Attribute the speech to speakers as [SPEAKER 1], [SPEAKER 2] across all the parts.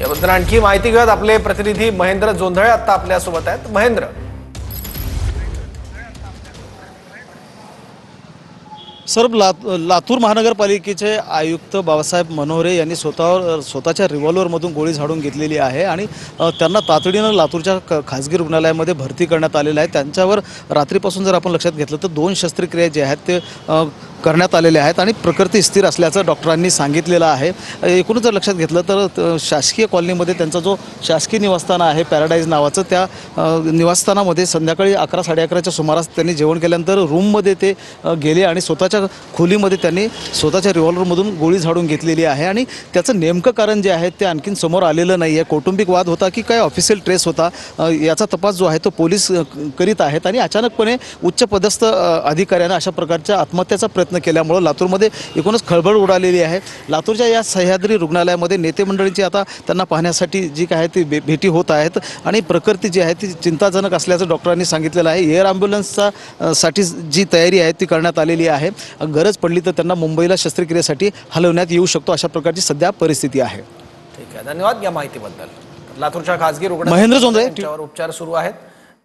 [SPEAKER 1] याबद्दल आणखी माहिती घेऊयात। आपले प्रतिनिधी महेंद्र जोंधळे आता आपल्या सोबत आहेत। महेंद्र,
[SPEAKER 2] सर, लातूर महानगरपालिकेचे आयुक्त बाबासाहेब मनोहरे यांनी स्वतःच्या रिव्हॉल्वरमधून गोळी झाडून घेतलेली आहे आणि त्यांना तातडीनं लातूरच्या खाजगी रुग्णालयामध्ये भरती करण्यात आलेलं आहे। त्यांच्यावर रात्रीपासून जर आपण लक्षात घेतलं तर 2 शस्त्रक्रिया जे आहेत ते करण्यात आलेले आहेत आणि प्रकृती स्थिर असल्याचं डॉक्टरांनी सांगितलेलं आहे। एकूणच जर लक्षात घेतलं तर शासकीय कॉलनीमध्ये त्यांचा जो शासकीय निवासस्थान आहे पॅराडाईज नावाचं, त्या निवासस्थानामध्ये संध्याकाळी 11-11:30च्या सुमारास त्यांनी जेवण केल्यानंतर रूममध्ये ते गेले आणि स्वतःच्या खोलीमध्ये त्यांनी स्वतःच्या रिव्हॉल्वरमधून गोळी झाडून घेतलेली आहे आणि त्याचं नेमकं कारण जे आहे ते आणखीन समोर आलेलं नाही आहे। कौटुंबिक वाद होता की काय ऑफिशियल ट्रेस होता, याचा तपास जो आहे तो पोलीस करीत आहेत आणि अचानकपणे उच्च पदस्थ अधिकाऱ्याने अशा प्रकारच्या आत्महत्येचा प्रयत्न केल्यामुळे लातूरमध्ये एकूणच खळबळ उडालेली आहे। लातूरच्या या सह्याद्री रुग्णालयामध्ये नेते मंडळींची आता त्यांना पाहण्यासाठी जी काय ती भेटी होत आहेत आणि प्रकृती जी आहे ती चिंताजनक असल्याचं डॉक्टरांनी सांगितलेलं आहे। एअर ॲम्ब्युलन्सचा साठी जी तयारी आहे ती करण्यात आलेली आहे। गरज पडली तर त्यांना मुंबईला शस्त्रक्रियेसाठी हलवण्यात येऊ शकतो, अशा प्रकारची सध्या परिस्थिती आहे।
[SPEAKER 1] ठीक आहे, धन्यवाद या माहितीबद्दल। लातूरच्या खासगी
[SPEAKER 2] महेंद्र जोंधळे
[SPEAKER 1] रुग्णालयावर उपचार सुरू आहेत।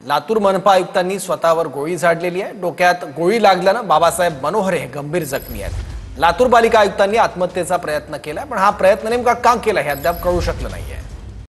[SPEAKER 1] लातूर मनपा आयुक्तांनी स्वतःवर गोळी झाडलेली आहे। डोक्यात गोळी लागल्यानं बाबासाहेब मनोहरे हे गंभीर जखमी आहेत। लातूर पालिका आयुक्तांनी आत्महत्येचा प्रयत्न केलाय, पण हा प्रयत्न नेमका का केला हे अद्याप कळू शकलं नाहीये।